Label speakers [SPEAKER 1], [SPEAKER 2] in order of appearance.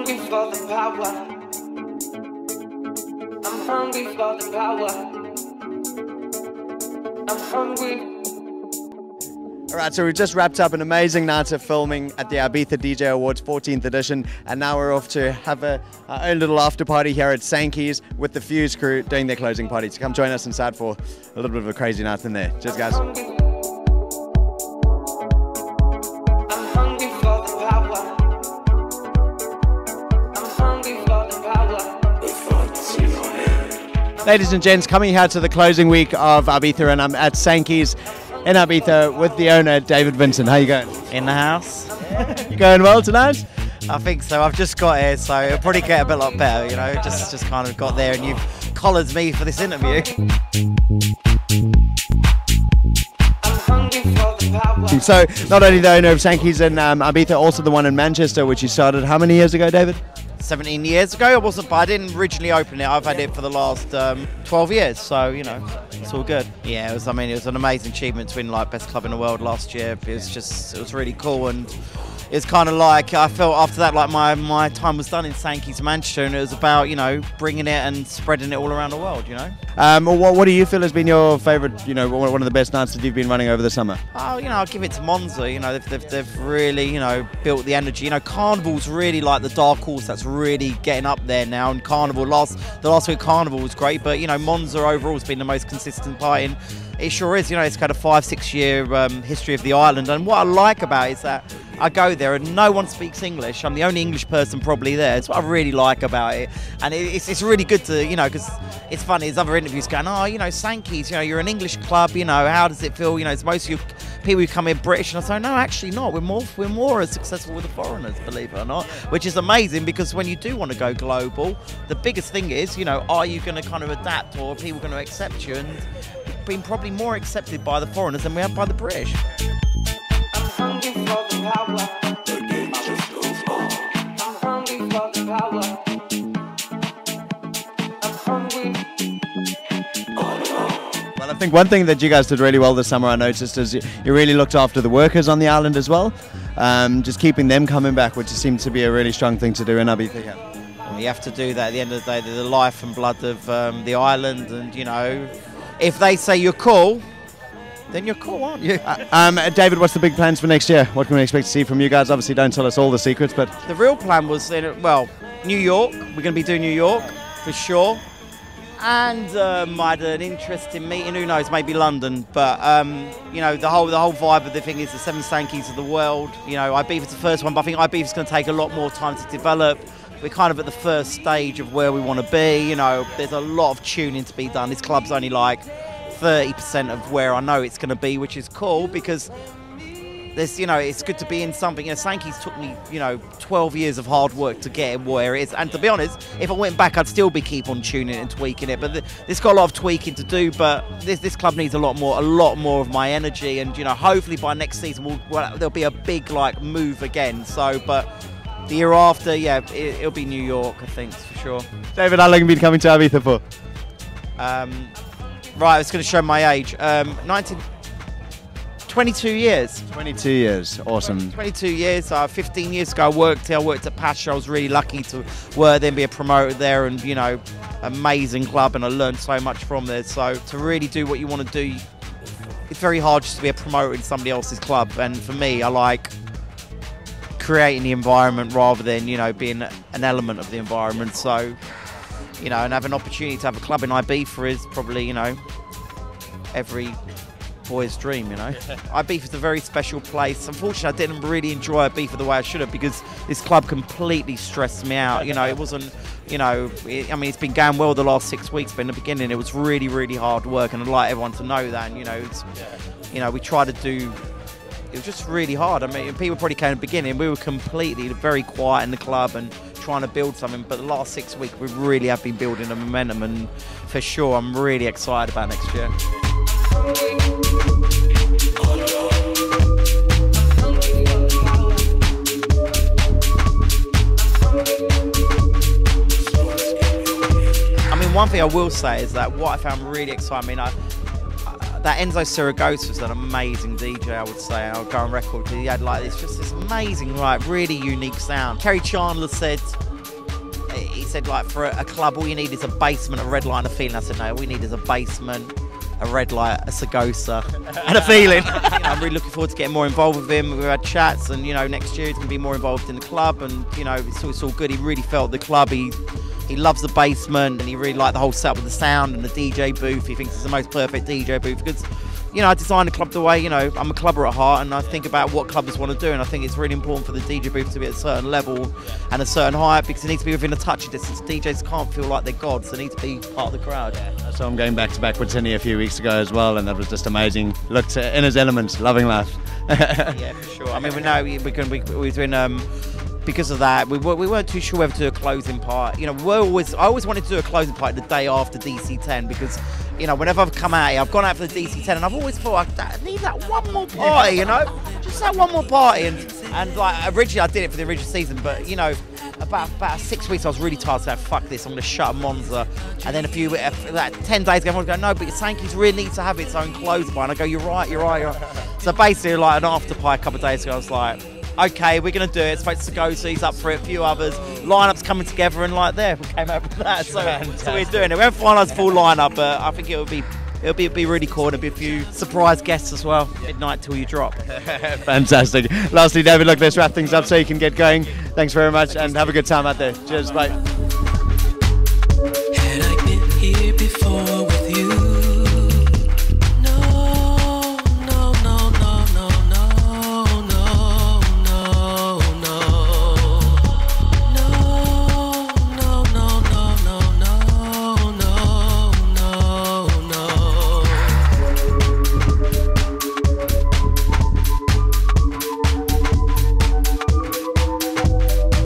[SPEAKER 1] hungry for the power. I'm hungry for the power. I'm hungry.
[SPEAKER 2] All right, so we've just wrapped up an amazing night of filming at the Ibiza DJ Awards 14th edition, and now we're off to have our own little after party here at Sankeys with the Fuse crew doing their closing party. So come join us inside for a little bit of a crazy night in there. Cheers, guys.
[SPEAKER 1] I'm hungry for the power. I'm hungry for the power.
[SPEAKER 2] Ladies and gents, coming here to the closing week of Ibiza, and I'm at Sankeys in Ibiza with the owner, David Vincent. How you going?
[SPEAKER 3] In the house.
[SPEAKER 2] You going well tonight?
[SPEAKER 3] I think so. I've just got here, so it'll probably get a lot better, you know. Just kind of got there, and you've collared me for this interview.
[SPEAKER 1] I'm hungry for the power.
[SPEAKER 2] So, not only the owner of Sankeys in Ibiza, also the one in Manchester, which you started how many years ago, David?
[SPEAKER 3] 17 years ago, I didn't originally open it. I've had it for the last 12 years, so you know, it's all good. Yeah, it was an amazing achievement to win like best club in the world last year. It was really cool, and it's kind of like I felt after that like my time was done in Sankeys Manchester, and it was about, you know, bringing it and spreading it all around the world, you know.
[SPEAKER 2] What do you feel has been your favourite, you know, one of the best nights that you've been running over the summer?
[SPEAKER 3] Oh, you know, I'll give it to Monza. You know, they've really, you know, built the energy. You know, Carnival's really like the dark horse that's really getting up there now. And Carnival, the last week Carnival was great, but you know, Monza overall has been the most consistent party. And it sure is. You know, it's got a 5-6 year history of the island. And what I like about it is that I go there and no one speaks English. I'm the only English person probably there. It's what I really like about it. And it's really good to, you know, because it's funny, there's other interviews going, oh, you know, Sankeys, you know, you're an English club, you know, how does it feel? You know, it's most of you people who come here British. And I say, no, actually not. We're more as successful with the foreigners, believe it or not, which is amazing, because when you do want to go global, the biggest thing is, you know, are you going to kind of adapt, or are people going to accept you? And we've been probably more accepted by the foreigners than we have by the British.
[SPEAKER 1] I'm hungry for the power. The game just goes on. I'm hungry for the power. I'm hungry.
[SPEAKER 2] Well, I think one thing that you guys did really well this summer, I noticed, is you really looked after the workers on the island as well, just keeping them coming back, which seems to be a really strong thing to do in Ibiza.
[SPEAKER 3] You have to do that at the end of the day. They're the life and blood of the island, and you know, if they say you're cool, then you're cool, aren't you?
[SPEAKER 2] David, what's the big plans for next year? What can we expect to see from you guys? Obviously, don't tell us all the secrets, but
[SPEAKER 3] the real plan was, New York. We're going to be doing New York for sure, and I had an interesting meeting. Who knows? Maybe London. But you know, the whole vibe of the thing is the 7 Sankeys of the world. You know, Ibiza's the first one, but I think Ibiza's going to take a lot more time to develop. We're kind of at the first stage of where we want to be. You know, there's a lot of tuning to be done. This club's only like 30% of where I know it's going to be, which is cool, because there's, you know, it's good to be in something. You know, Sankeys took me, you know, 12 years of hard work to get it where it is. And to be honest, if I went back, I'd still be keep on tuning it and tweaking it. But it's got a lot of tweaking to do. But this club needs a lot more of my energy. And you know, hopefully by next season, there'll be a big like move again. So, but the year after, yeah, it'll be New York, I think, for sure.
[SPEAKER 2] David, how long have you been coming to Ibiza for?
[SPEAKER 3] Right, I was going to show my age. 22 years.
[SPEAKER 2] 22 years, awesome.
[SPEAKER 3] 22 years. 15 years ago, I worked at Pasha. I was really lucky to work there and be a promoter there, and you know, amazing club, and I learned so much from there. So to really do what you want to do, it's very hard just to be a promoter in somebody else's club. And for me, I like creating the environment rather than, you know, being an element of the environment. So, you know, and have an opportunity to have a club in Ibiza is probably, you know, every boy's dream, you know. Ibiza's a very special place. Unfortunately, I didn't really enjoy Ibiza the way I should have, because this club completely stressed me out. You know, it wasn't, you know, I mean, it's been going well the last 6 weeks, but in the beginning it was really, really hard work, and I'd like everyone to know that. And, you know, you know, we tried to do, it was just really hard. I mean, people probably came in the beginning, we were completely very quiet in the club and trying to build something, but the last 6 weeks we really have been building a momentum, and for sure I'm really excited about next year. I mean, one thing I will say is that what I found really exciting, I mean, that Enzo Saragosa was an amazing DJ, I would say. I'll go on record. He had like this amazing, like really unique sound. Kerry Chandler said, said, like, for a club, all you need is a basement, a red light, and a feeling. I said, no, all we need is a basement, a red light, a Sagosa, and a feeling. I'm really looking forward to getting more involved with him. We've had chats, and, you know, next year he's going to be more involved in the club, and, you know, it's all good. He really felt the club. He loves the basement, and he really liked the whole setup with the sound and the DJ booth. He thinks it's the most perfect DJ booth because, you know, I designed the club the way, you know, I'm a clubber at heart, and I think about what clubbers want to do, and I think it's really important for the DJ booth to be at a certain level and a certain height, because it needs to be within a touch distance. DJs can't feel like they're gods, they need to be part of the crowd.
[SPEAKER 2] Yeah. So I'm going back to back with Tinny a few weeks ago as well, and that was just amazing. Looked in his elements, loving life.
[SPEAKER 3] Yeah, for sure. I mean, we know we're doing because of that, we weren't too sure whether to do a closing part. You know, I always wanted to do a closing part the day after DC10, because, you know, whenever I've come out here, I've gone out for the DC10, and I've always thought I need that one more party, you know, just that one more party. And like, originally I did it for the original season, but, you know, about 6 weeks I was really tired, so I said, fuck this, I'm going to shut Monza. And then like 10 days ago, everyone's going, no, but Sankeys really needs to have its own closing part. And I go, you're right. So basically, like, an after party a couple of days ago, I was like, okay, we're going to do it. Spoke to Sagosa, he's up for it, a few others. Lineups coming together, and like there, we came up with that. So we're doing it. We haven't finalised full lineup, but I think it'll be really cool, and there'll be a few surprise guests as well. Midnight till you drop.
[SPEAKER 2] Fantastic. Lastly, David, look, let's wrap things up so you can get going. Thanks very much, and have a good time out there. Cheers, bye.
[SPEAKER 4] Had I been here before?